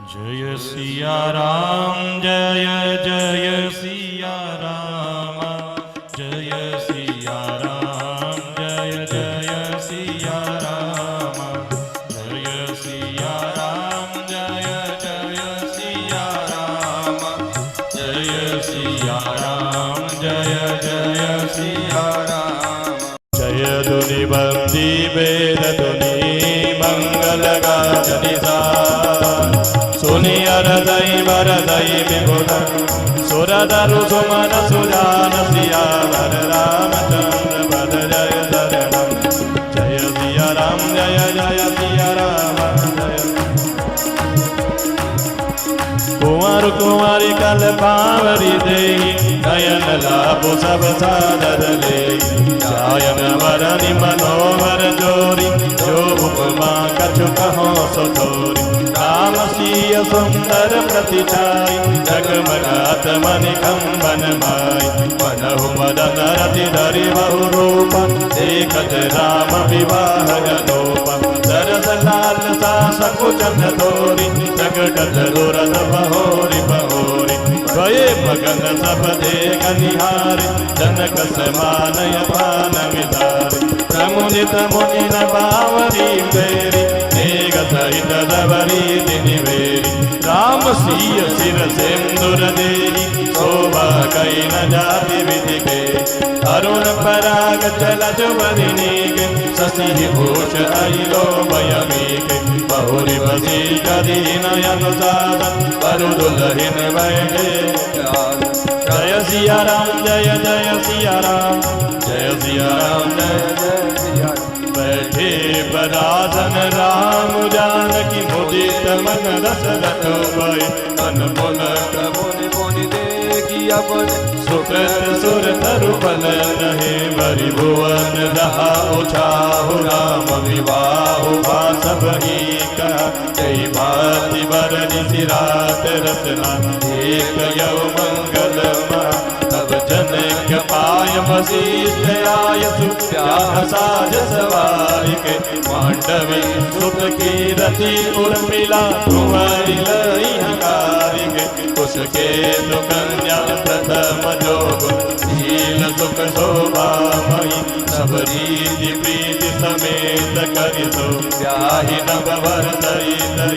जय सिया राम जय जय सिया राम जय सिया राम जय जय सिया राम जय सिया राम जय जय सिया राम जय सिया राम जय जय सिया राम। जय धुनि बंदी वेद धुनि मंगल गाजनि सुनि अरदई वरदई विभुध सुरदरु सुमन सुजान सियावर रामचंद्र पद जय शरणम। जय सिया राम जय जय सिया राम जय। कुंवर कुंवारी कल पावरी देहि नयन लाभो सब सादर लेहि। जायन वरनि मनोहर जोरी जो उपमा कछु कहो सो तोरी। राम सिय सुंदर प्रतिछाई जगमगात मणिकंबन माई। मनहु मदन रति धरि बहु रूप देखत राम विवाह गलोप। दरस लालसा सकुचन तोरी जगत दुरद बहोरी बहोरी। द्वये मगन सब देख निहारी जनक समानय पान विदारी। प्रमुदित मुनि न बावरी बेरी मेघ सहित दबरी दिनिवेरी। राम सिय सिर सिंदूर देहि शोभा कई न जाति विधि के। अरुण पराग चलज बरिनीके शशि भूष अइलो भयमीके। बहुरी बसी करी नयन साधन बरु दुलहिन बैठे। जय सिया राम जय जय सिया राम जय सिया राम जय जय सिया राम। बैठे बरासन राम जानकी मुदित मन दशरथ भय। मन पुलक मुनि मुनि देखी अपन सुकृत सुर तरु बल रहे। बरि भुवन रहा उछाहु राम विवाह सब ही कहा। जय भाति बरनि सिरात रत्ना एक यव मंगल महा। तब जनक पाय वशिष्ठ आय सुब्याह साज सवारी के। मांडवी सुत की रति उर्मिला कुंवरी लई हंकारी के। कुश के सुकन्या प्रथम जोग शील सुख शोभा मई। सब रीति प्रीति समेत करि सो ब्याहि नव वर दई दई।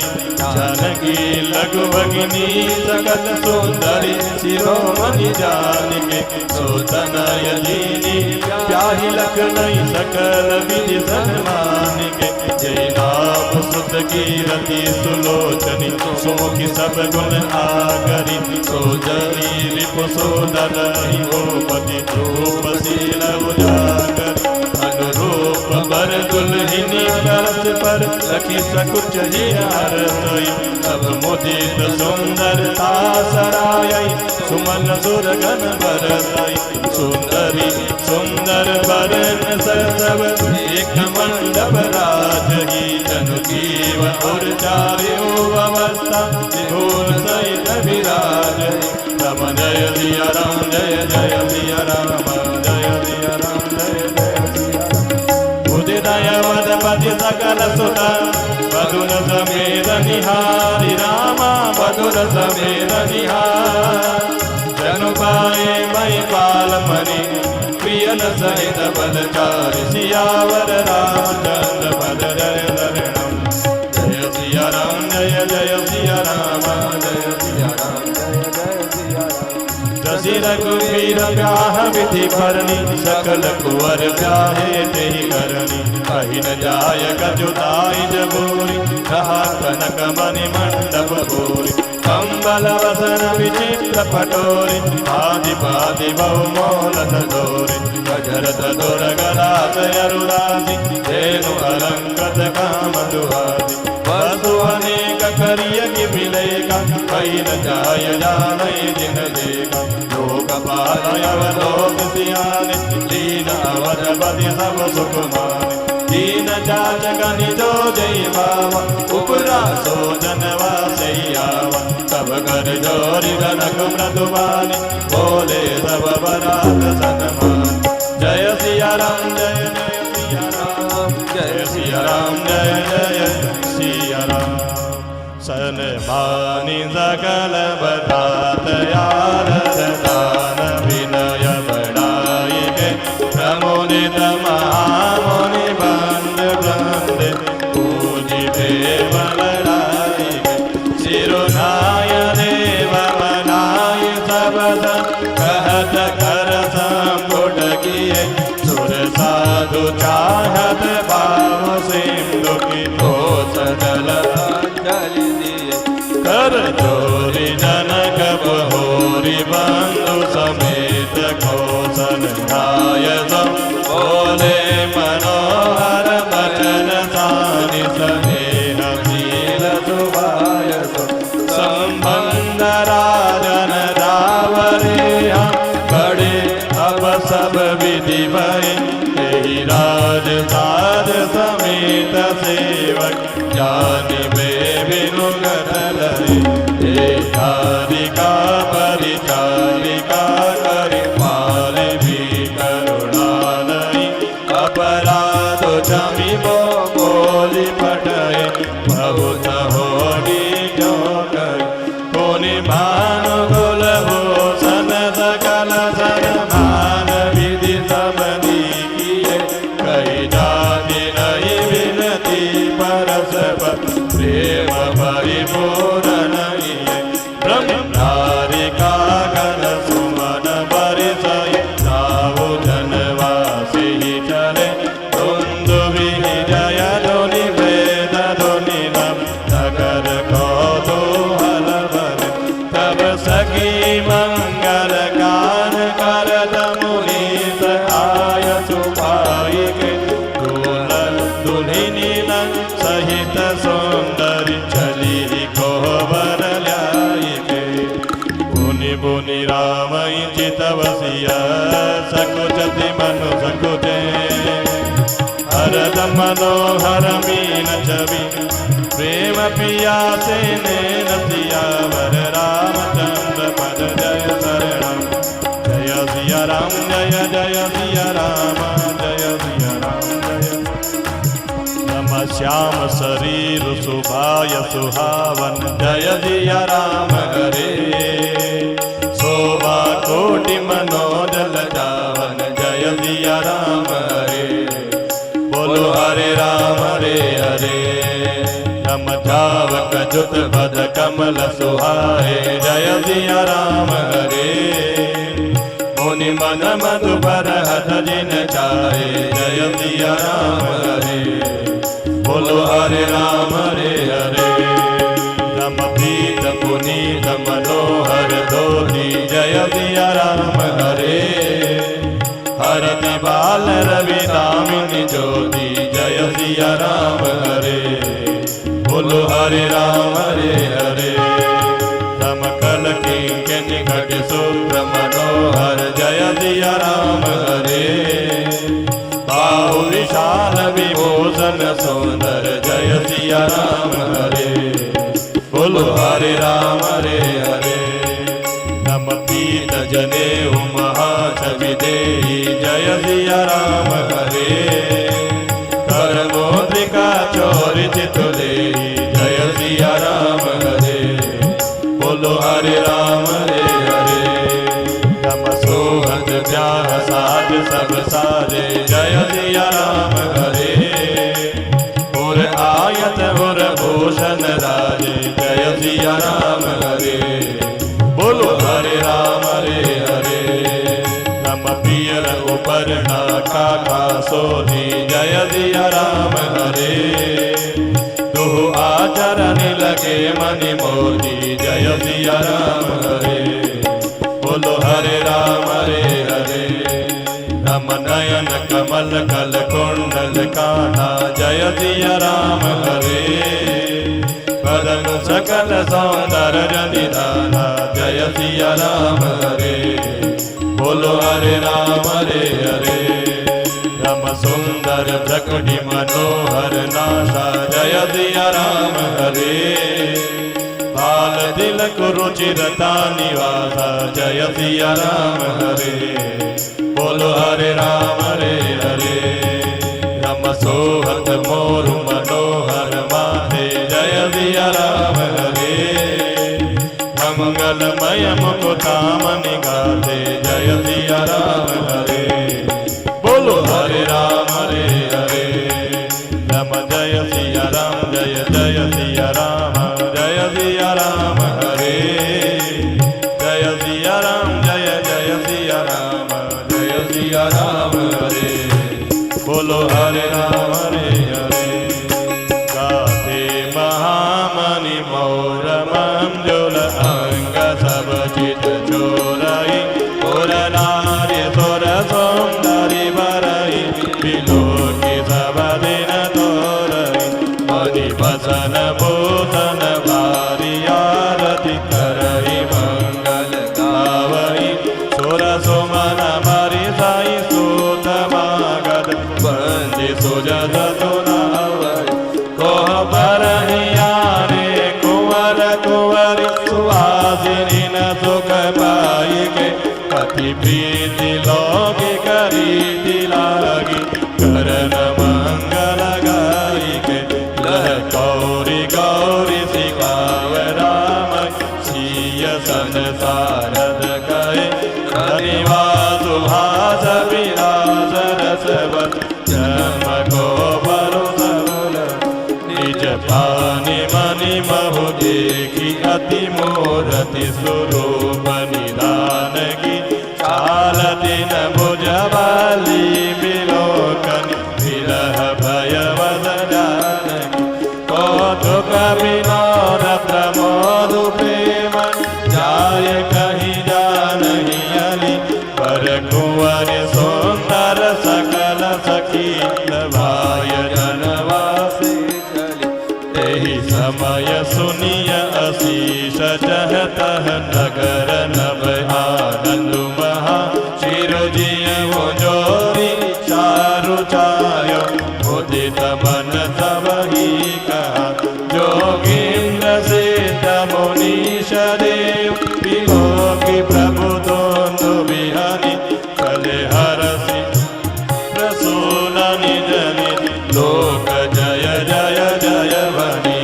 जानकी लघु भगिनी सकल सुंदरी शिरोमणि जानिके। सोतनय दीनी ब्याहि लखनई सकल विधि सन्मानिके। जय नाम सुत की रति सुलोचनी सुमुखी सब गुण आगरी। सोजनी रिपु सोदरहि गोपति रूप शील उजागरी। अनुरूप बर दुल्हिनी करत पर लखी सकुच हियार सोई। सब मुदित सुंदरता सराय सुमन सुरगन बरसाई। सुंदरी सुंदर वरन सब एक मंडप राजही। जनु जीवन चार्यो अवस्था त्रिभुवन सहित विराज। रम जय सिया राम जय जय सिया राम जय सिया राम जय जय सिया राम। उदितय वदपति सकल सुता मधुर समेत निहारी। रामा मधुर समेत निहारी। जनु पाए मई पाल मणि प्रियन सहित बलचारि। सियावर रामचंद्र पद जय शरणम। जय सिया राम जय जय सिया राम जय सिया राम जय जय सिया राम। जसि रघुवीर ब्याह विधि करनी सकल कुंवर ब्याहे तेहि करनी। कहि न जाय गजुताई जबूरी रहा कनक मणि मंडप भूरि। कंबल वसन विचित्र पटोरी आदि पादि बहु मोल सदोरी। गजरत दुर्गला अरुराधि धेनु अलंकृत काम दुहादि। वसु अनेक करिय कि मिलेगा कई न जाय जानई जिन देगा। लोकपाल अवलोक सियाने लीन अवधपति सब सुख माने। दीन जाचक निजो जय बाबा उपरा सो जनवा सैयावा। तब कर जोरी धनक मृदुबानी बोले सब बरात सन्मान। जय सिया राम जय जय सिया राम जय सिया राम जय जय सिया राम। सन्मानि सकल बतात यारद दान विनय बढ़ाई के प्रमुदित महामुनि बंद बंद पूजी देव लड़ाई के सिरुनाय देव बनाई सब कहत कर संपुट किए सुर साधु चाहत भाव सिंधु की ठोस जल अंजलि दिए कर चोरी जनक बहोरी बंधु समेत कौशल गाय बोले मनोहर बचन सानि स्नेह शील सुभाय संबंध राजन दावरे हम बड़े अब सब विधि भय यही राज साज समेत सेवक जानि बे बिनु गठलरे कारिका परिचारिका करि पाल भी करुणालय अपराध क्षमि बो बोली पटय बहुत होगी जो कर पुनि भानु कुल भूषण सकल सन्मान विधि सबनी किए कही जाति नहीं विनती परस्पर प्रेम परिपूर्ण ब्रह्मचारिका गण सुमन परिचय साहु जनवासी चले धुंधु विजय ध्वनि वेद ध्वनि नम नगर कौतूहल बन तब सखी मंगल गान करत मुनीस आय सुभाई के दुल्हन दुल्हिनी सहित सुंदरी चली कोहबर ल्याई के पुनि पुनि राम चितवसिया सकुचति मनु सकुचे हरद मनोहर मीन छवि प्रेम पिया से नैन सियावर रामचंद्र पद जय शरणम जय सिया राम जय जय सिया राम जय सिया राम जय नम श्याम शरीर सुभाय सुहावन जय सिया राम हरे शोभा कोटि मनोजल जावन जय सिया राम हरे बोलो हरे राम हरे हरे रम धावक जुत बद कमल सुहाए जय सिया राम हरे मुनि मन मधुपर हत जिन चाहे जय सिया राम हरे बोलो हरे राम हरे हरे रम प्रीत पुनीत मनोहर धोती जय सिया राम हरे हरति बाल रवि दामिनी ज्योति जय सिया राम हरे बोलो हरे राम हरे हरे रम कल किंकिन घट सूत्र मनोहर जय सिया राम हरे बाहु विशाल विभूषण सुंदर जय सिया राम हरे बोलो हरे राम हरे हरे नम पीत जने महाछवि देहि जय सिया राम हरे कर मोद्रिका चोरि चितुलेहि जय सिया राम हरे बोलो हरे राम हरे हरे नम सोहत ब्याह साज सब साजे जय सिया राम हरे और आयत और भूषण राजे जय सिया राम हरे बोलो हरे राम हरे हरे नम पियर उपरना काका सोधी जय सिया राम हरे दुहु आचरण लगे मनि मोदी जय सिया राम हरे बोलो हरे राम हरे हरे रम नयन कमल कल कुंडल काना जय सिया राम हरे पदम सकल सौंदर्य निधाना जय सिया राम हरे बोलो हरे राम हरे हरे रम सुंदर प्रकटि मनोहर नाशा जय सिया राम हरे बाल तिलक रुचिरता निवासा जय सिया राम हरे बोलो हरे राम हरे हरे रम सोहत मोरु मनोहर माथे जय सिया राम हरे। मंगलमय मुकुतामणि गाते जय सिया राम हरे। बोलो हरे राम हरे हरे राम जय सिया राम जय जय सिया राम जय सिया राम हरे। जय सिया राम जय जय सिया राम जय सिया राम हरे। बोलो हरे राम हरे हरे। गाते महामणि मौर मंजुल अंग सब चित चोरई और नारी सुर सुंदरी बरई बिलोकी सब दिन तोरई। मणि बसन भूषण बारी आरती करई मंगल गावई। सुर सुमन मरि साई सूत मागध बंदी सुजत सुनावई। कोह बरहिया रे कुंवर कुंवरी सुहासिनी न सुख पाई के। कति प्रीति लोगी करीति लागी करन मंगल गाई के। लह गौरी गौरी सिखाव राम सिय संसारद कहे। धनिवासु भास विलास रसवत जमको बरुसबुल। निज पानि मनि महु देखी अति मूरति स्वरूप निदान की। काल दिन भुजबली विलोकन विरह भय वद जानकी। कौतुक विनोद प्रमोद प्रेम जाय कहीं जानहि अली। पर कुंवर सुंदर सकल सखी भाय जनवासी चली। तेहि समय सुनिय अशीष जह तह नगर नभ आनंद महा। चिरजीय वो जोरी चारु चायो उदित मन सब ही कहा। जोगीन्द्र सिद्ध मुनीश देव विलोकी प्रभु दोन्दु बिहारी। कले हरसि प्रसून निज निज लोक जय जय जय बनी।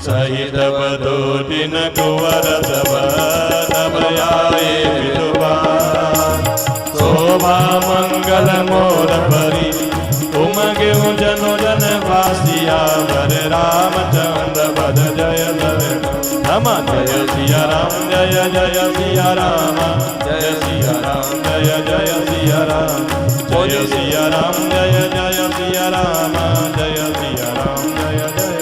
सहित बदोदिन कुंवर सब तब आए विद्वान। शोभा मंगल मोर परी उमगे जनु जन वासिया। वर रामचंद्र पद जय धरण नम जय सिया राम जय जय सिया राम जय सिया राम जय जय सिया राम जय सिया राम जय जय सिया राम जय सिया राम जय जय।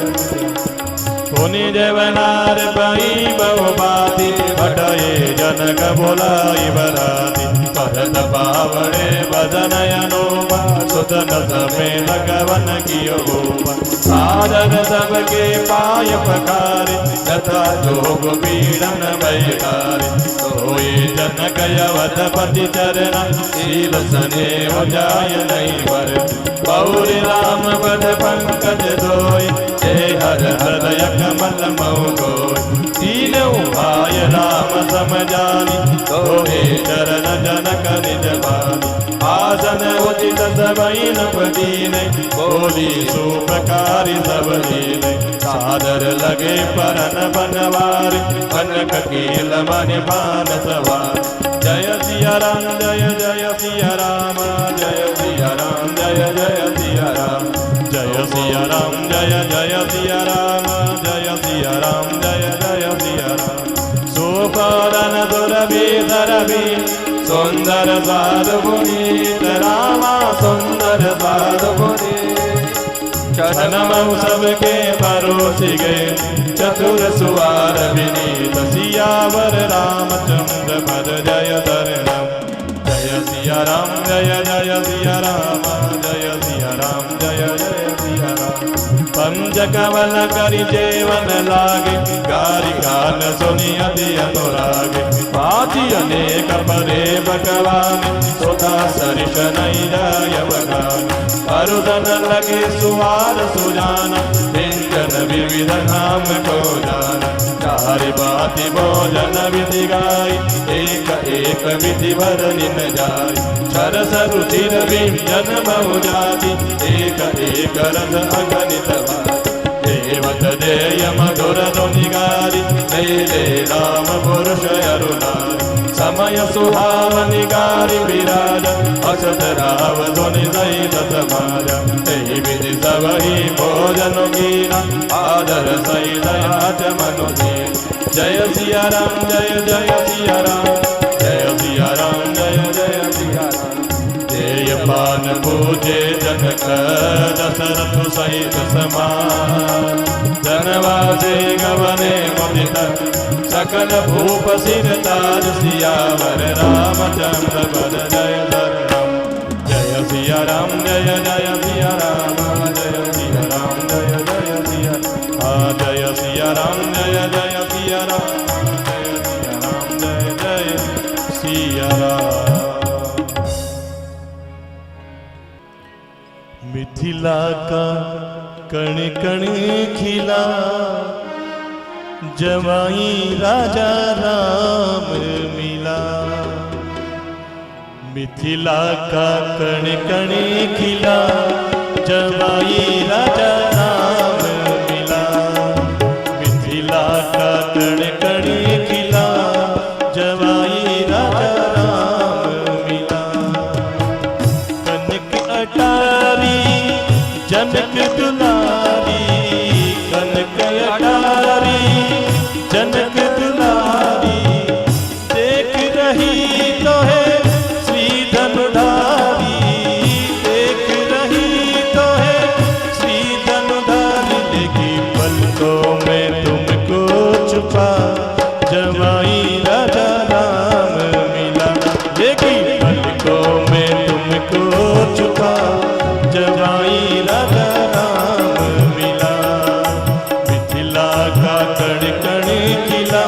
पुनि देवनार पई बहुबाती भटये जनक बोलाई बराती। भरत पावड़े बदनयनो सुतन समेत कवन कियो गोपा। सादर सबके पाय पखारे तथा जोग पीड़न बैठारे। सोए जनक यवतपति चरण शील स्नेह जाय नहीं वर। गौरी राम पद पंकज धोय हे हर हृदय कमल मऊ गोय। तीन उपाय राम समझानी तोहे चरण जनक निज बानी। आसन उचित सबई नभ दीने बोली सुप्रकारी सब लीने। सादर लगे परन बनवार कनक कील मणि पान सवार। जय सिया राम जय जय सिया राम जय सिया राम जय जय सिया राम जय सिया राम जय जय सिया राम जय सिया राम जय जय सिया राम। सुपरन दुरभि धरभि सुंदर साधु पुनीत रामा सुंदर साधु पुनीत। छनमऊ सबके परोसी गए चतुर सुवार विनीत। सियावर रामचंद्र पद जय धरणम। जय सिया राम जय जय सिया राम जय सिया राम जय जय सिया राम। पंच कवल करि जेवन लागे गारी गान सुनि अति अनुरागे। पाति अनेक परे भगवान सुधा सरिष नहीं जाय बगान। अरुदन लगे सुवार सुजाना व्यंजन विविध नाम को जाना। चारि बाति भोजन विधि गाई एक एक विधि भरनि न जाय। सरस रुचिर व्यंजन बहु जाति एक एक रस अगणित भाति। देव मददेय मधुर ध्वनिगारी ले राम पुरुष अरुणारी समय सुहावनी गारी विराज अक्षत राव ध्वनि सहित समाज यही विधि सब ही भोजन कीना आदर सहित आचमनु जय सिया राम जय जय सिया राम जय सिया राम जय जय सिया राम देय पान पूजे जनक दशरथ सहित समान जनवासे गवने मुदित सकल भूप सिर ताज सियावर रामचंद्र पद जय राम जय सिया राम जय जय सिया राम जय सिया राम जय जय सिया जय सिया राम जय जय सिया राम जय सिया राम जय जय सिया राम। मिथिला का कण कण खिला जवाई राजा राम मिला मिथिला का कण कण खिला जवाई राजा राम मिला मिथिला का कण कण खिला जवाई राजा राम मिला कनक अटारी जनक दुलारी कनक अटारी जनक दुलारी देख रही तो है श्री धनुधारी देख रही तो है श्री धनुधारी लेगी पलकों में तुमको छुपा जवाई राजा राम मिला लेगी पलकों में तुमको छुपा जवाई राजा राम मिला मिथिला का कण कण खिला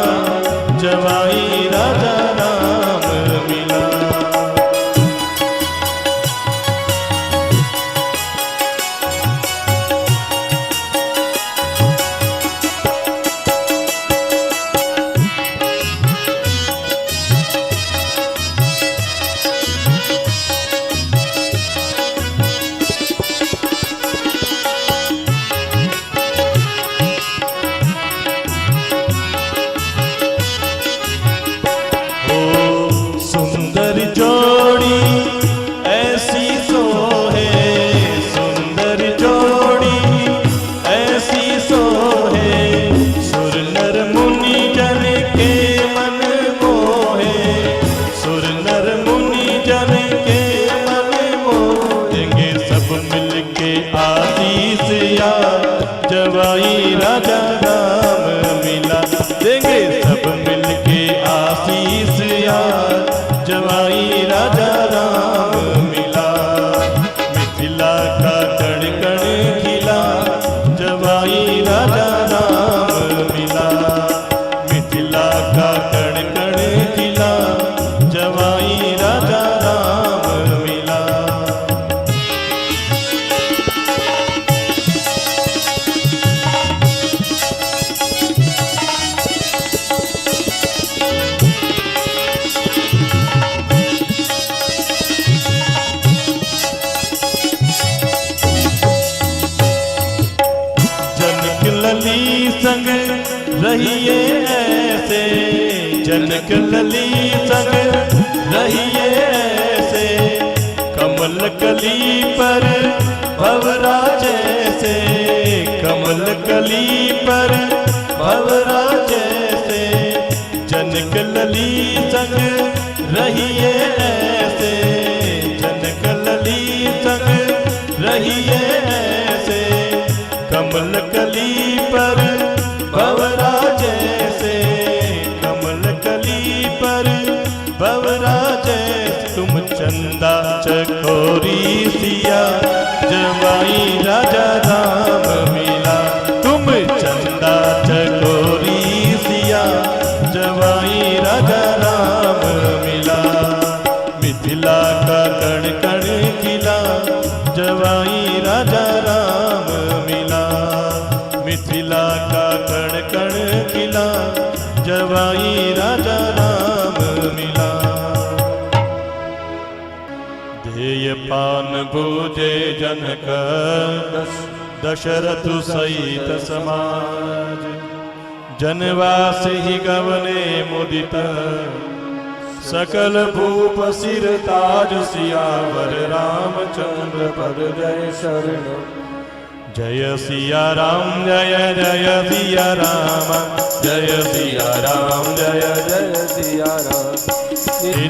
जवाई राजा राम मिला। सुंदर जोड़ी ऐसी सोहे सुंदर जोड़ी ऐसी सोहे सुर नर मुनि जन के मन मोहे सुर नर मुनि जन के मन मोहेंगे सब मिलके आशीष यार जवाई राजा राम मिला देंगे सब मिलके आशीष यार जवाई राजा राम मिला मिथिला का कण कण खिला जवाई राजा राम मिला मिथिला का कण कण खिला जवाई राजा राम मिला। लली संग रहिए ऐसे जनक लली संग रहिए ऐसे कमल कली पर भवरा जैसे कमल कली पर भवरा जैसे जनक लली संग रहिए ऐसे जनक लली संग रहिए ऐसे कमल कली पर भवरा जैसे कमल कली पर भवरा जैसे तुम चंदा चकोरी सिया जवाई राजा राम मिला तुम चंदा चकोरी सिया जवाई राजा राम मिला मिथिला का कण कण खिला जवाई राजा राम मिला मिथिला का कण कण खिला जवाई राजा राम मिला। ध्येय पान भूजे जनक दशरथ सहित समाज, जनवास ही गवने मुदित, सकल भूप सिर ताज सियावर रामचंद्र पद जय शरण। जय सिया राम जय जय सिया राम, जय सिया राम जय जय सिया राम।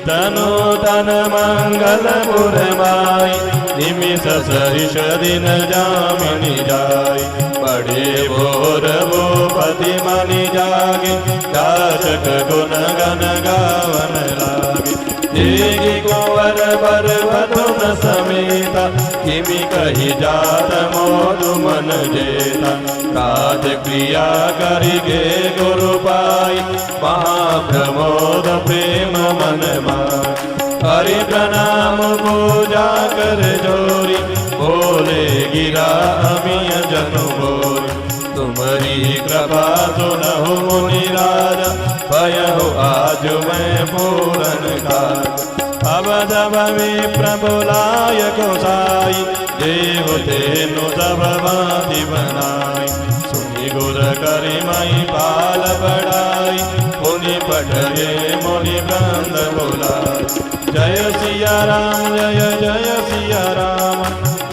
तनु तन मंगल पुरमाई, निमिष सहिष दिन जामिनी जाय। बड़े भोर भूपति मनि जागे, जाचक गुण गण गावन लागे। देगी कुंवर वर वधुन समेता, किमि कहि जात मोदु मन जेता। राज क्रिया करिगे गुरु पाई, महाप्रमोद प्रेम मन माय। हरि प्रणाम पूजा कर जोरी, बोले गिरा अमिय जनु बोरी। तुम्हारी कृपा सुनहु मुनि राजा, भयहु आज मैं पूरन काज। अवध विप्र बुलाय गोसाई, देव तेनु सब बाति बनाई। सुनि गुर करि मई पाल बढ़ाई, पुनि पठगे मुनि वृंद बुलाय। जय सिया राम जय जय सिया राम,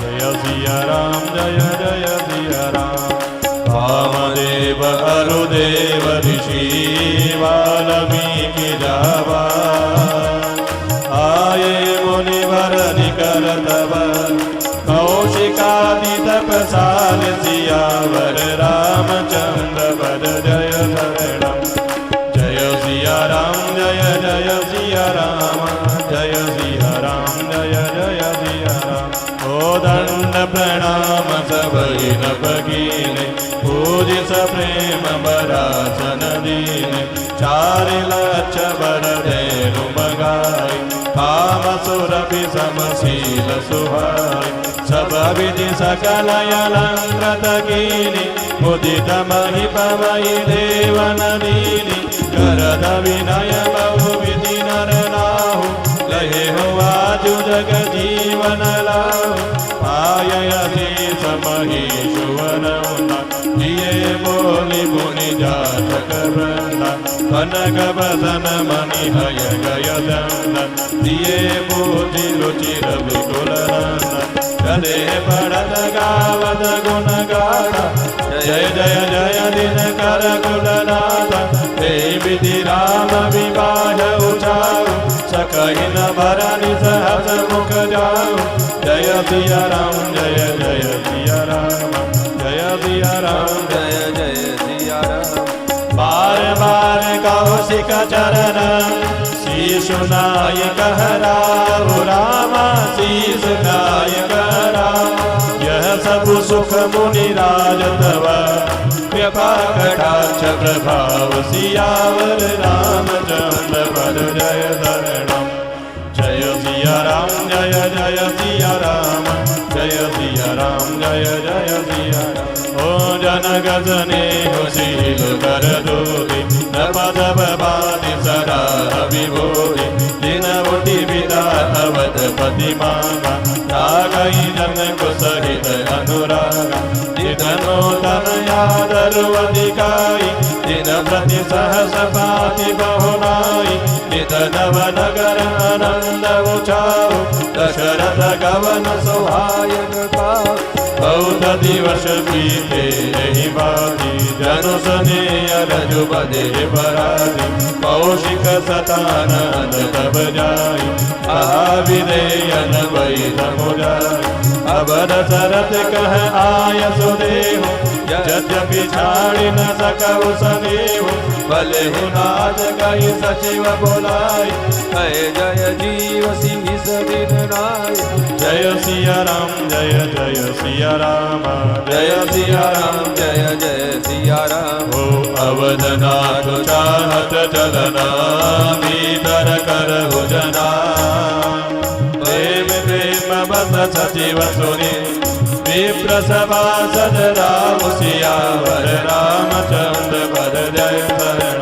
जय सिया राम जय जय सिया राम। वामदेव अरुदेव ऋषि, वाल्मीकि जावा। आये मुनिवर निकर तब, कौशिकादि तपसाल। सियावर रामचंद्र पद जय शरणम। जय सिया राम जय जय सिया राम, जय सिया राम जय जय सिया राम। ओ दंड प्रणाम सबई नबकीने, पूजिस प्रेम बरासन दीने। 4 लक्ष बर धेनु मगाई, काम सुर समशील सुहाई। सब विधि सकल अलंकृत कीनी, मुदित महिपमयि देवन दीनी। करद विनय बहु विधि नर नाहु, लहे हो आजु जग जीवन लाहु। आयतीश महीशुवन दिए बोली मुनि जातक वृंदा। कनक बदन मणि हय गय दंदन, दिए बोधि रुचिर विकुल नंदन। चले पड़त गावत गुण गाथा, जय जय जय दिन कर कुलनाथ। हे विधि राम विवाह उचाऊ, सकहि न भरनि सहस मुख जाऊ। जय सिया राम जय जय सिया राम, जय सिया राम जय जय सिया राम। बार बार कौशिक चरण, शीश नाय कहराऊ रामा। शीश नाय कहराऊ, यह सब सुख मुनि राज तव। कृपा कटाक्ष प्रभाव, सियावर रामचंद्र पद जय शरणम। जय सिया राम जय जय सिया राम, जय सिया राम जय जय सिया राम। ओ जनक स्नेह शील कर दोहि, नपदप बाति सदा विभोहि। दिन बुद्धि विदा अवधपति मांगा, रागहि जनक सहित अनुरागा। निधनो तन यादरु अधिकाई, दिन प्रति सहस पाति बहुनाई। नित नव नगर आनंद उचाऊ, दशरथ गवन सुहायन पाऊ। बहुत दिवस बीते रही बाती, जनु सनेय रजु बदे पराधी। कौशिक सतानंद तब जाई, विदेयन वै समुदाय। अब दशरथ कह आय सुदेहु, यद्यपि छाड़ि न सकउ सनेहु। भले नाथ कहि सचिव बोलाई, जय जय जीव सिंह दिन नाय। जय सिया राम जय जय सिया राम, जय सिया राम जय जय सिया राम। हो अवधनाथ चाहत चलना, भीतर करहु जना। प्रेम प्रेम बस सचिव सुनि, विप्र सभासद राम। सियावर रामचंद्र पद जय शरणम।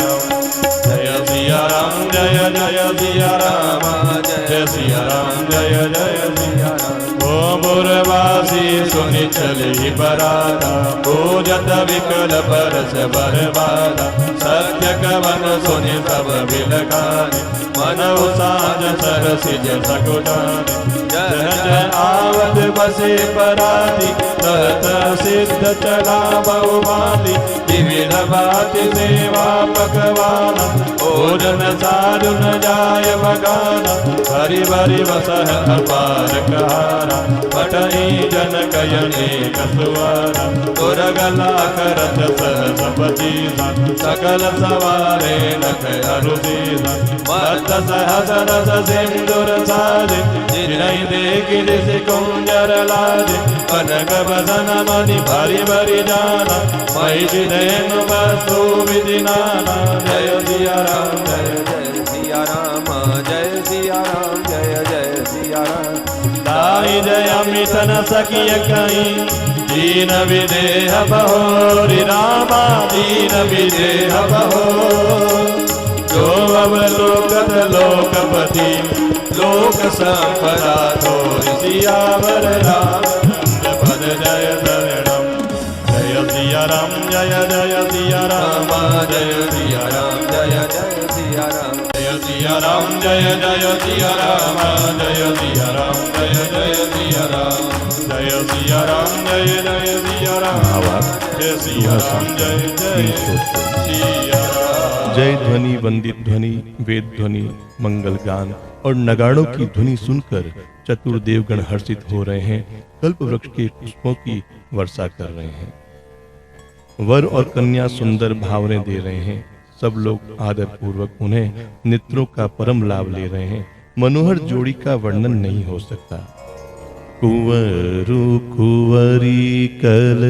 जय सिया राम जय जय सिया राम, जय सिया राम जय जय सिया राम। ओ पुरवासी सुनि चली बराता, पूजत विकल परस बरबादा। सत्य कवन सुनि सब बिलखाने, मन साज सरसिज सकुचाने। जय जय आवत बसे पराती, तत सिद्ध चला बहुमाली। विविध भांति सेवा पकवाना, भोजन साधु न जाय बगाना। हरि भरि वसह अपार कहारा, पटई जन कयने कसुआरा। दुर्गला करत सहसपति सकल सवारे नख अरुसीसा। मत सहसरस सिंदूर साजे, जिनहि देखि ऋषि कुंजर लाजे। कनक बदन मणि भरि भरि जाना, महि धेनु वस्तु विधि नाना। जय सिया राम जय जय सिया राम, जय सिया राम जय जय सिया राम। दाई जय मिथन सखिय कहीं, दीन विदेह बहोरि रामा दीन विदेह बहो। जो अवलोकत लोकपति, लोक संपदा तोरि सियावर रामचंद्र पद जय शरणम। जय सिया राम जय जय सिया राम, जय सिया राम जय जय सिया राम। जय सिया राम जय जय सिया राम, जय सिया राम जय जय सिया राम। जय सिया राम जय जय सिया राम, जय सिया राम जय जय सिया राम। जय ध्वनि, वंदित ध्वनि, वेद ध्वनि, मंगल गान और नगाड़ों की ध्वनि सुनकर चतुर देवगण हर्षित हो रहे हैं, कल्प वृक्ष के पुष्पों की वर्षा कर रहे हैं। वर और कन्या सुंदर भावने दे रहे हैं। सब लोग आदर पूर्वक उन्हें नेत्रों का परम लाभ ले रहे हैं। मनोहर जोड़ी का वर्णन नहीं हो सकता। कुंवरु कुंवरी कल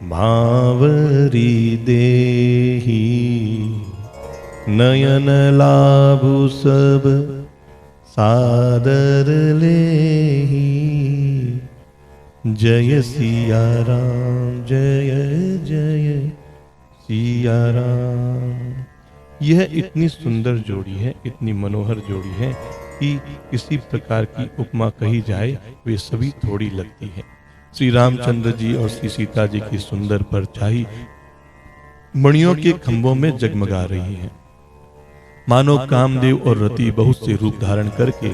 भावरी देही, नयन लाभु सब सादर लेही। जय सिया राम जय जय सिया राम। यह इतनी सुंदर जोड़ी है, इतनी मनोहर जोड़ी है कि किसी प्रकार की उपमा कही जाए वे सभी थोड़ी लगती है। श्री रामचंद्र जी और श्री सीता जी की सुंदर परछाई मणियों के खंभों में जगमगा रही है। मानो कामदेव और रति बहुत से रूप धारण करके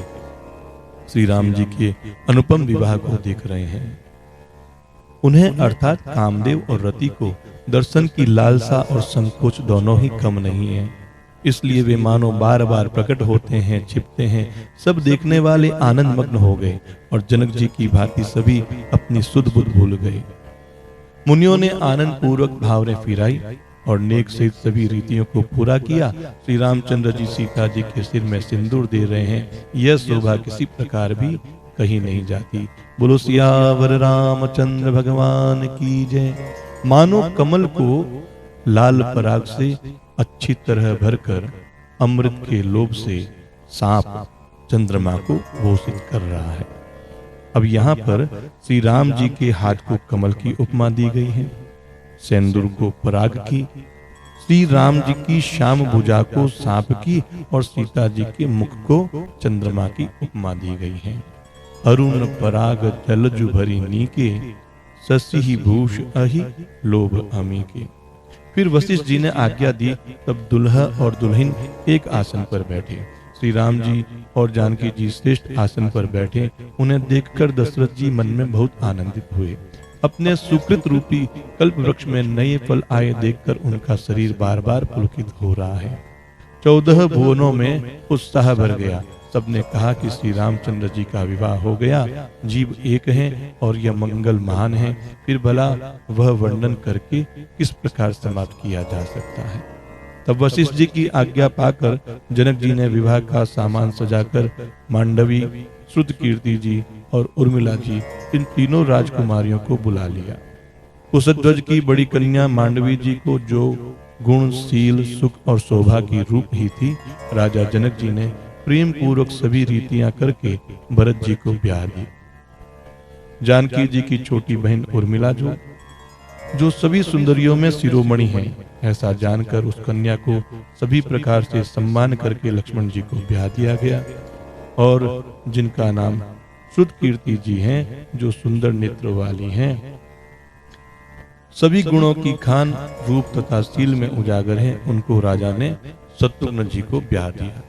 श्री राम जी के अनुपम विवाह को देख रहे हैं। उन्हें अर्थात कामदेव और रति को दर्शन की लालसा और संकोच दोनों ही कम नहीं है। इसलिए वे मानो बार बार प्रकट होते हैं, छिपते हैं। सब देखने वाले आनंद मग्न हो गए और जनक जी की भांति सभी अपनी सुध बुध भूल गए। मुनियों ने आनंद पूर्वक भावने फिराई और नेक सहित सभी रीतियों को पूरा किया। श्री रामचंद्र जी सीता जी के सिर में सिंदूर दे रहे हैं। यह शोभा किसी प्रकार भी कहीं नहीं जाती। बोलो सियावर रामचंद्र भगवान की जय। मानो कमल को लाल पराग से अच्छी तरह भरकर अमृत के लोभ से सांप चंद्रमा को घोषित कर रहा है। अब यहाँ पर श्री राम जी के हाथ को कमल की उपमा दी गई है, सिंदूर को पराग की, श्री राम जी की श्याम भुजा को सांप की और सीता जी के मुख को चंद्रमा की उपमा दी गई है। अरुण पराग जलजु भरी नीके, शशि भूष अहि लोभ अमी के। फिर वशिष्ठ जी ने आज्ञा दी, तब दुल्हा और दुल्हन एक आसन पर बैठे। श्री राम जी और जानकी जी श्रेष्ठ आसन पर बैठे। उन्हें देखकर दशरथ जी मन में बहुत आनंदित हुए। अपने सुकृत रूपी कल्प वृक्ष में नए फल आए देखकर उनका शरीर बार बार पुलकित हो रहा है। 14 भुवनों में उत्साह भर गया। सबने कहा कि श्री रामचंद्र जी का विवाह हो गया। जीव एक हैं और यह मंगल महान है। फिर भला वह वर्णन करके किस प्रकार समाप्त किया जा सकता है। तब वशिष्ठ जी की आज्ञा पाकर जनक जी ने विवाह का सामान सजाकर मांडवी, श्रुतकीर्ति जी और उर्मिला जी इन तीनों राजकुमारियों को बुला लिया। कुशध्वज की बड़ी कन्या मांडवी जी को जो गुण, शील, सुख और शोभा की रूप ही थी, राजा जनक जी ने प्रेम पूर्वक सभी रीतियां करके भरत जी को ब्याह दी। जानकी जी की छोटी बहन उर्मिला जो सभी सुंदरियों में शिरोमणि है, ऐसा जानकर उस कन्या को सभी प्रकार से सम्मान करके लक्ष्मण जी को ब्याह दिया गया। और जिनका नाम श्रुत कीर्ति जी हैं, जो सुंदर नेत्र वाली हैं, सभी गुणों की खान, रूप तथा शील में उजागर हैं, उनको राजा ने शत्रुघ्न जी को ब्याह दिया।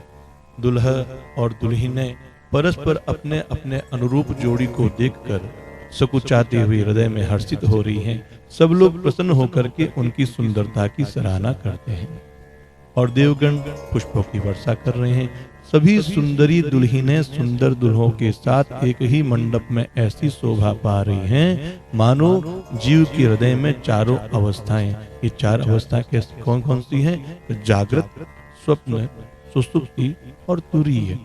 दुल्हा और दुल्हन ने परस्पर अपने अपने अनुरूप जोड़ी को देखकर सकुचाते हुए हृदय में हर्षित हो रही हैं। सब लोग प्रसन्न होकर के उनकी सुंदरता की सराहना करते हैं और देवगण पुष्पों की वर्षा कर रहे हैं। सभी सुंदरी दुल्हनें सुंदर दुल्हों के साथ एक ही मंडप में ऐसी शोभा पा रही हैं, मानो जीव के हृदय में चारों अवस्थाएं, ये चार अवस्थाएं कैसी कौन कौन सी हैं? जागृत, स्वप्न, सुषुप्ति और तुरीय।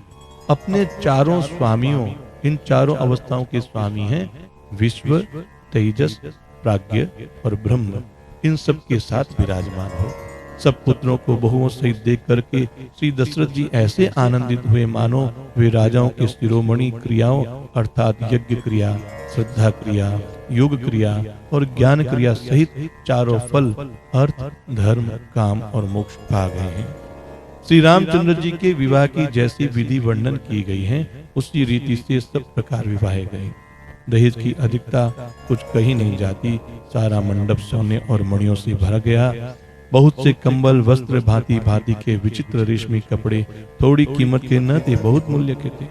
अपने चारों स्वामियों, इन चारों अवस्थाओं के स्वामी हैं विश्व, तेजस, प्राज्ञ और ब्रह्म। इन सब के साथ विराजमान हो। सब पुत्रों को बहुओं सहित देख करके श्री दशरथ जी ऐसे आनंदित हुए मानो वे राजाओं के शिरोमणि क्रियाओं अर्थात यज्ञ क्रिया, श्रद्धा क्रिया, योग क्रिया और ज्ञान क्रिया सहित चारों फल अर्थ, धर्म, काम और मोक्ष पा गए हैं। श्री रामचंद्र जी के विवाह की जैसी विधि वर्णन की गई है, उसी रीति से सब प्रकार विवाहे गए। दहेज की अधिकता कुछ कही नहीं जाती। सारा मंडप सोने और मणियों से भरा गया। बहुत से कंबल, वस्त्र, भांति भांति के विचित्र रेशमी कपड़े थोड़ी कीमत के न थे, बहुत मूल्य के थे।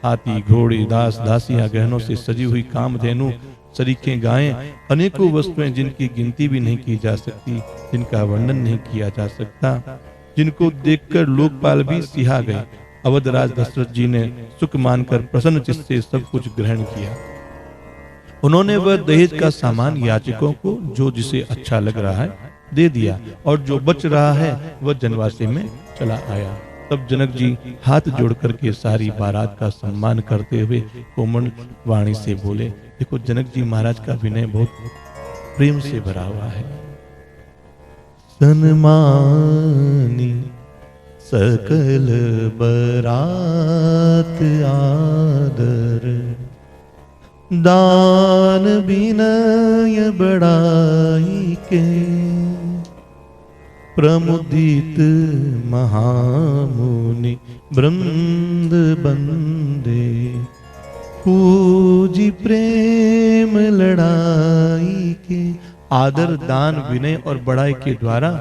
हाथी, घोड़े, दास दासियां, गहनों से सजी हुई कामधेनु, सरीखे गायें, अनेकों वस्तुएं जिनकी गिनती भी नहीं की जा सकती, जिनका वर्णन नहीं किया जा सकता, जिनको देखकर लोकपाल भी सिहा गए। अवधराज दशरथ जी ने सुख मानकर प्रसन्न चित्त से सब कुछ ग्रहण किया। उन्होंने वह दहेज का सामान याचकों को जो जिसे अच्छा लग रहा है दे दिया और जो बच रहा है वह जनवासे में चला आया। तब जनक जी हाथ जोड़ करके सारी बारात का सम्मान करते हुए कोमल वाणी से बोले। देखो, जनक जी महाराज का विनय बहुत प्रेम से भरा हुआ है। सन्मानी सकल बरात आदर, दान विनय बड़ाई के, प्रमुदित महामुनि वृंद बंदे, पूजी प्रेम लड़ाई के। आदर, दान, विनय और बड़ाई के द्वारा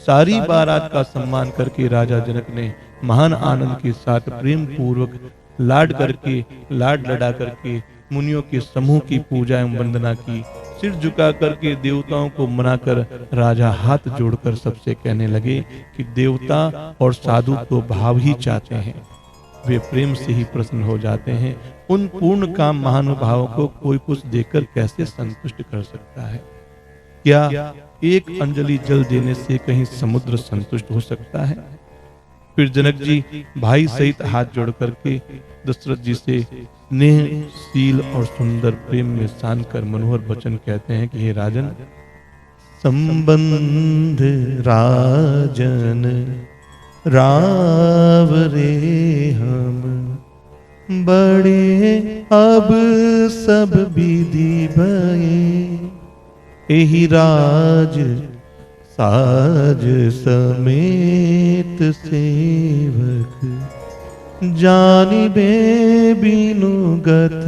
सारी बारात का सम्मान करके राजा जनक ने महान आनंद के साथ प्रेम पूर्वक लाड लड़ा करके मुनियों के समूह की पूजा एवं वंदना की। सिर झुका करके देवताओं को मनाकर राजा हाथ जोड़कर सबसे कहने लगे कि देवता और साधु तो भाव ही चाहते हैं, वे प्रेम से ही प्रसन्न हो जाते हैं। उन पूर्ण काम महानुभावों को कोई कुछ देकर कैसे संतुष्ट कर सकता है? क्या एक अंजलि जल देने से कहीं समुद्र संतुष्ट हो सकता है? फिर जनक जी भाई सहित हाथ जोड़ करके दशरथ जी से स्नेह, शील और सुंदर प्रेम में सान कर मनोहर वचन कहते हैं कि हे राजन, संबंध राजन रावरे हम, बड़े अब सब विधि भये, एहि राज साज समेत सेवक, जानिबे बिनु गत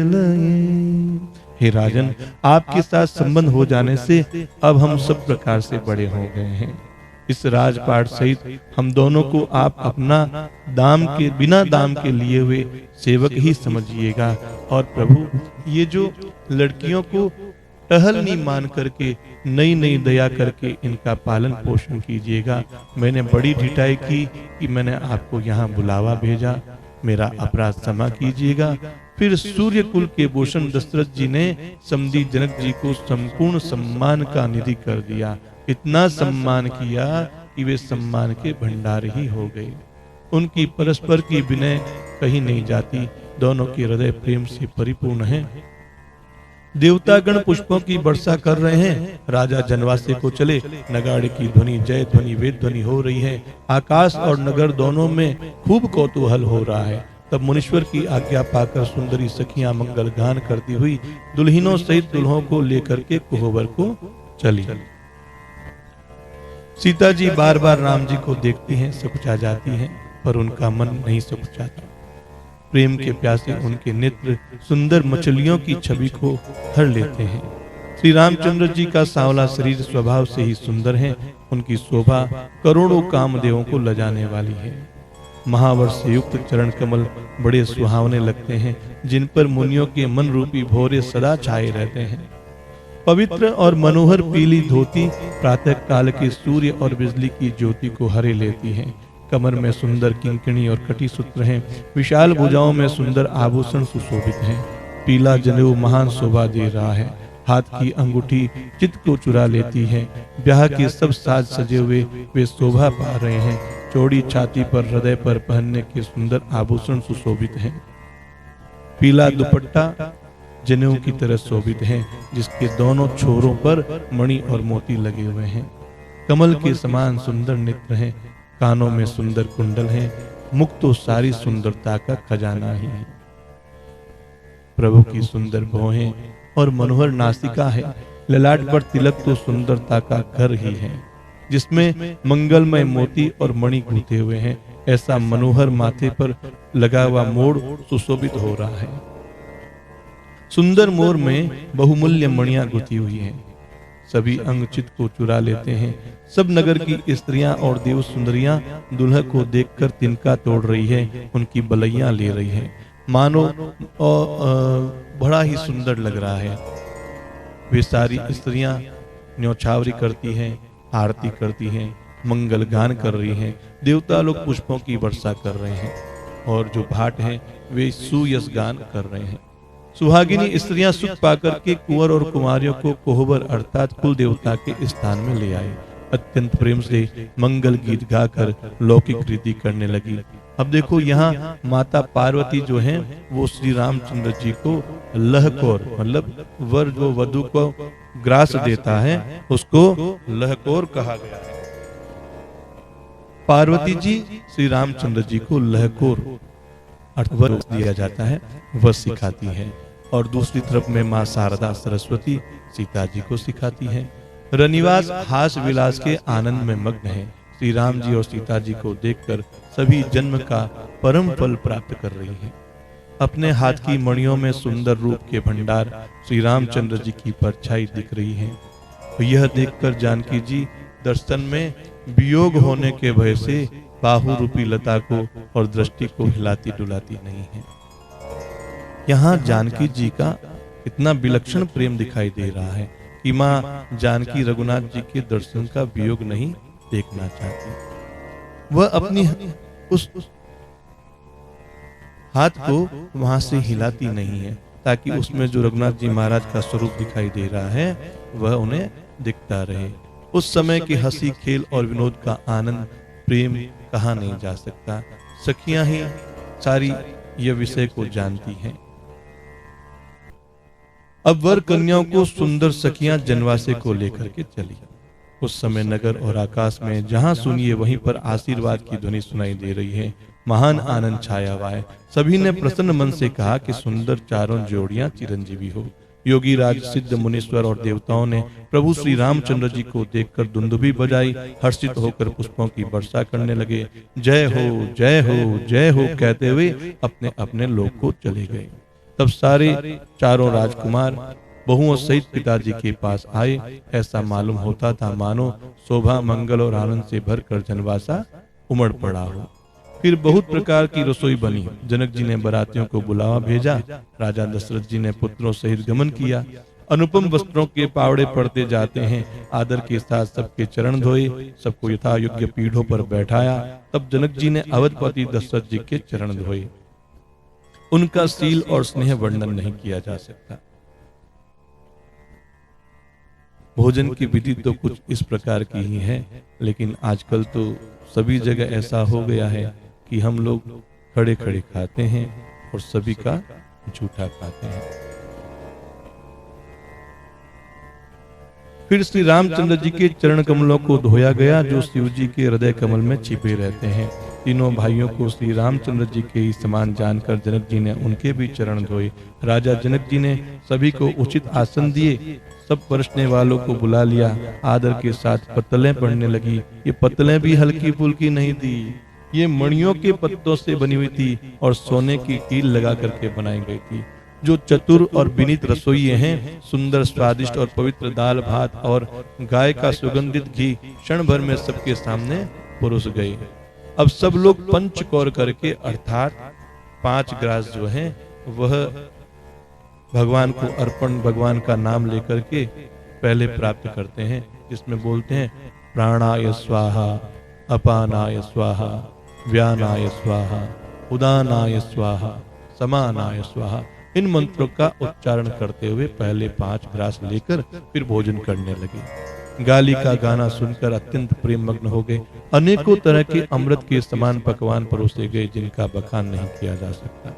लये। हे राजन, आपके साथ संबंध हो जाने से अब हम सब प्रकार से बड़े हो गए हैं। इस राजपाट सहित हम दोनों को आप अपना बिना दाम के लिए हुए सेवक ही समझिएगा। और प्रभु, ये जो लड़कियों को टहलनी मान करके नई नई दया करके इनका पालन पोषण कीजिएगा। मैंने बड़ी ढिठाई की कि मैंने आपको यहाँ बुलावा भेजा, मेरा अपराध क्षमा कीजिएगा। फिर सूर्य कुल के भूषण दशरथ जी ने समधी जनक जी को संपूर्ण सम्मान का निधि कर दिया। इतना सम्मान किया कि वे सम्मान के भंडार ही हो गए। उनकी परस्पर की विनय कहीं नहीं जाती, दोनों के हृदय प्रेम से परिपूर्ण हैं। देवतागण पुष्पों की वर्षा कर रहे हैं। राजा जनवासे को चले। नगाड़े की ध्वनि, जय ध्वनि, वेद ध्वनि हो रही है। आकाश और नगर दोनों में खूब कौतूहल हो रहा है। तब मुनीश्वर की आज्ञा पाकर सुंदरी सखियां मंगल गान करती हुई दुल्हनों सहित दुल्हों को लेकर के कोहबर को चली। सीता जी बार बार राम जी को देखती हैं, सकुचा जाती हैं, पर उनका मन नहीं सकुचाता। प्रेम के प्यासे उनके नेत्र सुंदर मछलियों की छवि को हर लेते हैं। श्री रामचंद्र जी का सांवला शरीर स्वभाव से ही सुंदर है। उनकी शोभा करोड़ों कामदेवों को लजाने वाली है। महावर्ष से युक्त चरण कमल बड़े सुहावने लगते हैं, जिन पर मुनियों के मन रूपी भौरे सदा छाए रहते हैं। पवित्र और मनोहर पीली धोती प्रातः काल के सूर्य और बिजली की ज्योति को हरे लेती है। कमर में सुंदर किंकणी और कटी सूत्र हैं। विशाल भुजाओं में सुंदर आभूषण सुशोभित हैं। पीला जनेऊ महान शोभा दे रहा है। हाथ की अंगूठी चित्त को चुरा लेती है। ब्याह के सब साज सजे हुए वे शोभा पा रहे हैं। चौड़ी छाती पर हृदय पर पहनने के सुंदर आभूषण सुशोभित हैं। पीला दुपट्टा जनेऊ की तरह शोभित है, जिसके दोनों छोरों पर मणि और मोती लगे हुए हैं। कमल के समान सुंदर नेत्र हैं। कानों में सुंदर कुंडल हैं। मुख तो सारी सुंदरता का खजाना ही है। प्रभु की सुंदर भौहें और मनोहर नासिका है। ललाट पर तिलक तो सुंदरता का घर ही है, जिसमें मंगलमय मोती और मणि गूंथे हुए हैं। ऐसा मनोहर माथे पर लगा हुआ मोड़ सुशोभित हो रहा है। सुंदर मोर में बहुमूल्य मणियां गुथी हुई हैं। सभी अंग चित्त को चुरा लेते हैं। सब नगर की स्त्रियां और देव सुंदरियां दुल्हा को देखकर तिनका तोड़ रही है, उनकी बलैया ले रही है। मानो बड़ा ही सुंदर लग रहा है। वे सारी स्त्रियां न्यौछावरी करती हैं, आरती करती हैं, मंगल गान कर रही हैं। देवता लोग पुष्पों की वर्षा कर रहे हैं और जो भाट हैं वे सुयश गान कर रहे हैं। सुहागिनी स्त्रियां सुख पाकर के कुंवर और कुमारियों को कोहबर अर्थात कुल देवता के स्थान में ले आए। अत्यंत प्रेम से मंगल गीत गाकर लौकिक रीति करने लगी। अब देखो यहाँ माता पार्वती जो हैं वो श्री रामचंद्र जी को लहकोर मतलब वर जो वधु को ग्रास देता है उसको लहकोर कहा गया है। पार्वती जी श्री रामचंद्र जी को लहकोर अर्थवर दिया जाता है, वह सिखाती है। और दूसरी तरफ में माँ शारदा सरस्वती सीता जी को सिखाती है। रनिवास हास विलास के आनंद में मग्न है। श्री राम जी और सीता जी को देखकर सभी जन्म का परम फल प्राप्त कर रही है। अपने हाथ की मणियों में सुंदर रूप के भंडार श्री रामचंद्र जी की परछाई दिख रही है। यह देखकर जानकी जी दर्शन में वियोग होने के भय से बाहु रूपी लता को और दृष्टि को हिलाती डुलाती नहीं है। यहाँ जानकी जी का इतना विलक्षण प्रेम दिखाई दे रहा है कि माँ जानकी रघुनाथ जी के दर्शन का वियोग नहीं देखना चाहती। वह अपनी उस हाथ को वहां से हिलाती नहीं है ताकि उसमें जो रघुनाथ जी महाराज का स्वरूप दिखाई दे रहा है वह उन्हें दिखता रहे। उस समय की हंसी खेल और विनोद का आनंद प्रेम कहा नहीं जा सकता। सखियां ही सारी यह विषय को जानती हैं। अब वर कन्याओं को सुंदर सखियां जनवासे को लेकर के चली। उस समय नगर और आकाश में जहां सुनिए वहीं पर आशीर्वाद की ध्वनि सुनाई दे रही है। महान आनंद छाया हुआ है। सभी ने प्रसन्न मन से कहा कि सुंदर चारों जोड़ियां चिरंजीवी हो। योगी राज सिद्ध मुनीश्वर और देवताओं ने प्रभु श्री रामचंद्र जी को देखकर दुंदुभी बजाई। हर्षित होकर पुष्पों की वर्षा करने लगे। जय हो जय हो जय हो कहते हुए अपने अपने लोक को चले गए। तब सारे चारों राजकुमार बहुओं सहित पिताजी के पास आए। ऐसा मालूम होता था मानो शोभा मंगल और आनंद से भरकर जनवासा उमड़ पड़ा हो। फिर बहुत प्रकार की रसोई बनी। जनक जी ने बरातियों को बुलावा भेजा। राजा दशरथ जी ने पुत्रों सहित गमन किया। अनुपम वस्त्रों के पावड़े पड़ते जाते हैं। आदर के साथ सबके चरण धोए, सबको यथा योग्य पीढ़ों पर बैठाया। तब जनक जी ने अवधपति दशरथ जी के चरण धोए। उनका शील और स्नेह वर्णन नहीं किया जा सकता। भोजन की विधि तो कुछ इस प्रकार की ही है, लेकिन आजकल तो सभी जगह ऐसा हो गया है कि हम लोग खड़े खड़े खाते हैं और सभी का झूठा खाते हैं। फिर श्री रामचंद्र जी के चरण कमलों को धोया गया जो शिव जी के हृदय कमल में छिपे रहते हैं। तीनों भाइयों को श्री रामचंद्र जी के ही समान जानकर जनक जी ने उनके भी चरण धोए। राजा जनक जी ने सभी को उचित आसन दिए। सब परसने वालों को बुला लिया। आदर के साथ पत्तलें पड़ने लगी। ये पत्तलें भी हल्की फुल्की नहीं दी, ये मणियों के पत्तों से बनी हुई थी और सोने की कील लगा करके बनाई गई थी। जो चतुर और विनीत रसोइये हैं, सुंदर स्वादिष्ट और पवित्र दाल भात और गाय का सुगंधित घी क्षण भर में सबके सामने परोस गए। अब सब लोग पंचकौर करके अर्थात 5 ग्रास जो हैं वह भगवान को अर्पण, भगवान का नाम लेकर के पहले प्राप्त करते हैं, जिसमें बोलते हैं प्राणाय स्वाहा, अपानाय स्वाहा, व्यानाय स्वाहा, उदानाय स्वाहा, समानाय स्वाहा। इन मंत्रों का उच्चारण करते हुए पहले 5 ग्रास लेकर फिर भोजन करने लगे। गाली का गाना सुनकर अत्यंत प्रेम मग्न हो गए। अनेकों तरह के अमृत के समान पकवान परोसे गए, जिनका बखान नहीं किया जा सकता।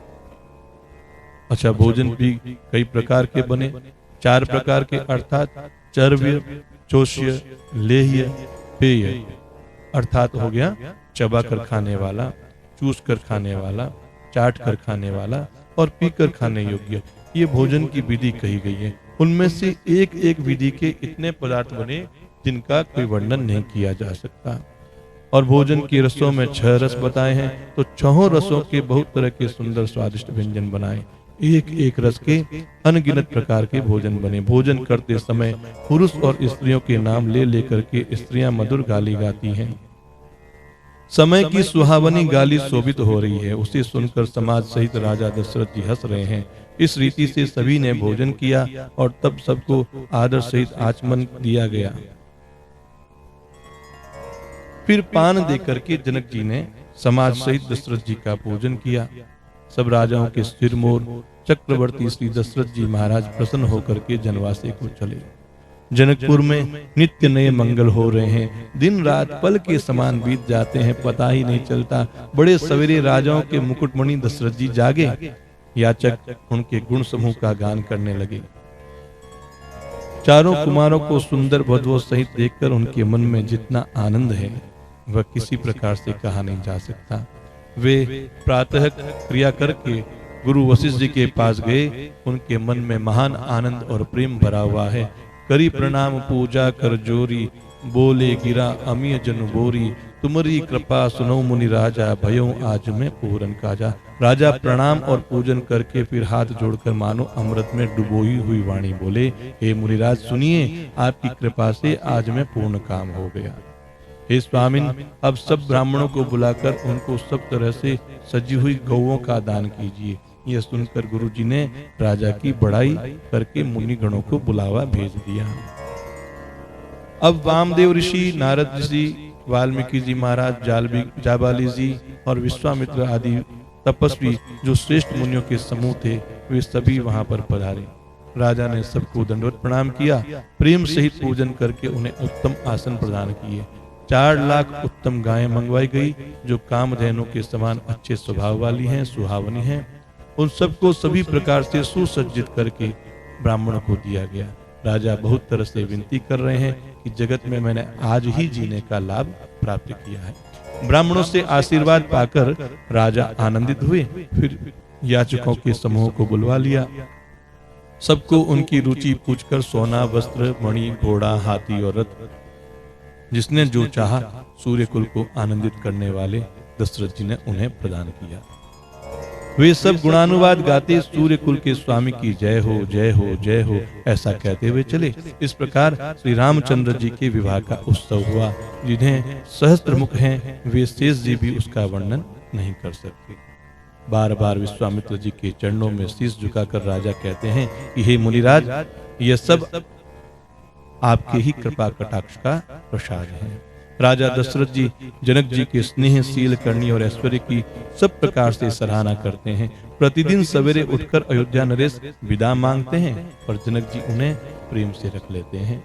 अच्छा, भोजन भी कई प्रकार के बने, 4 प्रकार के, अर्थात चर्व्य, चोष्य, लेह्य, पेय। अर्थात हो गया चबा कर खाने वाला, चूस कर खाने वाला, चाट कर खाने वाला और पीकर खाने योग्य। ये भोजन की विधि कही गई है। उनमें से एक एक विधि के इतने पदार्थ बने जिनका कोई वर्णन नहीं किया जा सकता। और भोजन के रसों में 6 रस बताए हैं, तो 6 रसों के बहुत तरह के सुंदर स्वादिष्ट व्यंजन बनाए। एक एक रस के अनगिनत प्रकार के भोजन बने। भोजन करते समय पुरुष और स्त्रियों के नाम ले लेकर के स्त्रियां मधुर गाली गाती हैं। समय की सुहावनी गाली शोभित हो रही है, उसे सुनकर समाज सहित राजा दशरथ जी हंस रहे हैं। इस रीति से सभी ने भोजन किया और तब सबको आदर सहित आचमन दिया गया। फिर पान देकर के जनक जी ने समाज सहित दशरथ जी का भोजन किया। सब राजाओं के सिरमौर चक्रवर्ती श्री दशरथ जी महाराज प्रसन्न होकर के जनवासे को चले। जनकपुर में नित्य नए मंगल हो रहे हैं। दिन रात पल के समान बीत जाते हैं, पता ही नहीं चलता। बड़े सवेरे राजाओं के मुकुटमणि दशरथ जी जागे। याचक उनके गुण समूह का गान करने लगे। चारों कुमारों को सुंदर वधुओं सहित देखकर उनके मन में जितना आनंद है वह किसी प्रकार से कहा नहीं जा सकता। वे प्रातः क्रिया करके गुरु वशिष्ठ जी के पास गए। उनके मन में महान आनंद और प्रेम भरा हुआ है। करी प्रणाम पूजा कर जोरी, बोले गिरा अमीय जन बोरी, तुम्हारी कृपा सुनो मुनि राजा, भयो आज में पूरन काजा। राजा प्रणाम और पूजन करके फिर हाथ जोड़कर मानो अमृत में डुबोई हुई वाणी बोले, हे मुनिराज सुनिए, आपकी कृपा से आज में पूर्ण काम हो गया। हे स्वामिन, अब सब ब्राह्मणों को बुलाकर उनको सब तरह से सजी हुई गौओं का दान कीजिए। यह सुनकर गुरु जी ने राजा की बड़ाई करके मुनि गणों को बुलावा भेज दिया। अब वामदेव ऋषि, नारद ऋषि, वाल्मीकि जी महाराज, जाबाली जी और विश्वामित्र आदि तपस्वी जो श्रेष्ठ मुनियों के समूह थे, वे सभी वहां पर पधारे। राजा ने सबको दंडवत प्रणाम किया। प्रेम सहित पूजन करके उन्हें उत्तम आसन प्रदान किए। 4 लाख उत्तम गायें मंगवाई गई जो कामधेनु के समान अच्छे स्वभाव वाली हैं, सुहावनी हैं। उन सबको सभी प्रकार से सुसज्जित करके ब्राह्मणों को दिया गया। राजा बहुत तरह से विनती कर रहे हैं कि जगत में मैंने आज ही जीने का लाभ प्राप्त किया है। ब्राह्मणों से आशीर्वाद पाकर राजा आनंदित हुए। फिर याचकों के समूह को बुलवा लिया। सबको उनकी रुचि पूछकर सोना, वस्त्र, मणि, घोड़ा, हाथी और रथ, जिसने जो चाहा सूर्यकुल को आनंदित करने वाले दशरथ जी ने उन्हें प्रदान किया। वे सब गुणानुवाद गाते सूर्यकुल के स्वामी की जय हो, जय हो, जय हो ऐसा कहते हुए चले। इस प्रकार श्री रामचंद्र जी के विवाह का उत्सव हुआ। जिन्हें सहस्त्र मुख हैं, वे शेष जी भी उसका वर्णन नहीं कर सकते। बार बार विश्वामित्र जी के चरणों में शीश झुकाकर राजा कहते हैं कि हे मुनिराज, यह सब आपके ही कृपा कटाक्ष का प्रसाद है। राजा दशरथ जी जनक जी के स्नेहशील, करनी और ऐश्वर्य की सब प्रकार से सराहना करते हैं। प्रतिदिन सवेरे उठकर अयोध्या नरेश विदा मांगते हैं और जनक जी उन्हें प्रेम से रख लेते हैं।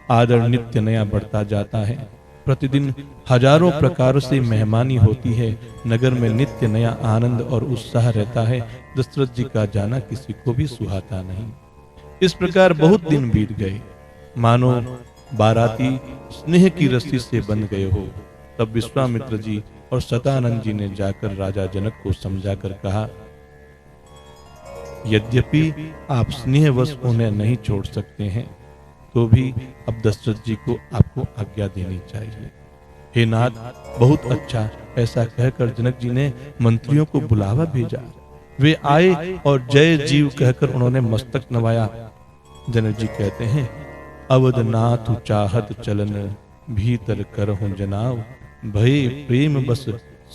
आदर नित्य नया बढ़ता जाता है। प्रतिदिन हजारों प्रकारों से मेहमानी होती है। नगर में नित्य नया आनंद और उत्साह रहता है। दशरथ जी का जाना किसी को भी सुहाता नहीं। इस प्रकार बहुत दिन बीत गए, मानो बाराती स्नेह की रस्सी से बंध गए हो। तब विश्वामित्र जी और शतानंद जी ने जाकर राजा जनक को समझाकर कहा, यद्यपि आप स्नेहवश उन्हें नहीं छोड़ सकते हैं, तो भी अब दशरथ जी को आपको आज्ञा देनी चाहिए। हे नाथ, बहुत अच्छा। ऐसा कहकर जनक जी ने मंत्रियों को बुलावा भेजा। वे आए और जय जीव कहकर उन्होंने मस्तक नवाया। जनक जी कहते हैं, अवध नाथ चाहत चलन भीतर करहु जनाव, भय प्रेम बस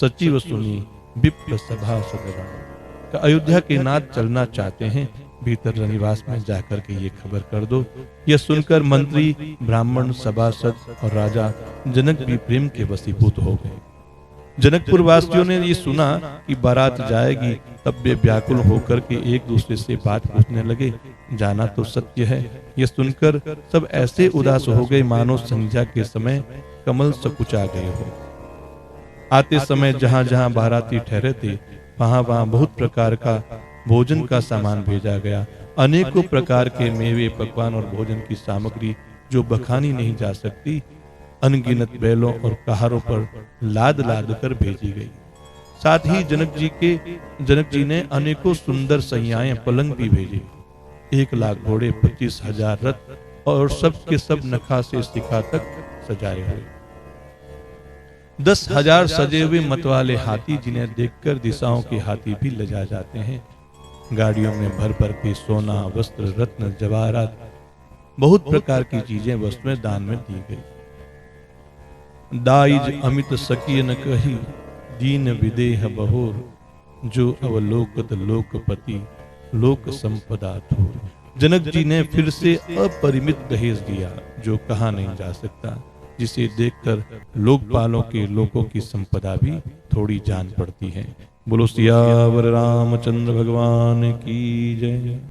सचिव सुनी विप्र सभा सदरा। अयोध्या के नाथ चलना चाहते हैं, भीतर रनिवास में जाकर के ये खबर कर दो। यह सुनकर मंत्री, ब्राह्मण, सभासद और राजा जनक भी प्रेम के वशीभूत हो गए। जनकपुर वासियों ने ये सुना कि बारात जाएगी, तब वे व्याकुल होकर के एक दूसरे से बात पूछने लगे। जाना तो सत्य है, यह सुनकर सब ऐसे उदास हो गए मानो संध्या के समय कमल सकुचा गए हो। आते समय जहां जहां बाराती ठहरे थे, वहां वहां बहुत प्रकार का भोजन का सामान भेजा गया। अनेकों प्रकार के मेवे, पकवान और भोजन की सामग्री जो बखानी नहीं जा सकती, अनगिनत बैलों और कहारों पर लाद लाद कर भेजी गई। साथ ही जनक जी ने अनेकों सुंदर सैयाएं, पलंग भी भेजे। 1 लाख घोड़े, 25,000 रथ और सब के सब नखा से शिखा तक सजाए हुए। 10,000 सजे हुए मतवाले हाथी, जिन्हें देखकर दिशाओं के हाथी भी लजा जाते हैं। गाड़ियों में भर भर के सोना, वस्त्र, रत्न, जवाहरात, बहुत प्रकार की चीजें वस्तुएं दान में दी गई। दाइज अमित सकिय न कही, दीन विदेह बहोर, जो अवलोकत लोकपति, लोक संपदा थोर। जनक जी ने फिर से अपरिमित दहेज दिया, जो कहा नहीं जा सकता, जिसे देखकर लोकपालों के लोगों की संपदा भी थोड़ी जान पड़ती है। बोलो सियावर रामचंद्र भगवान की जय।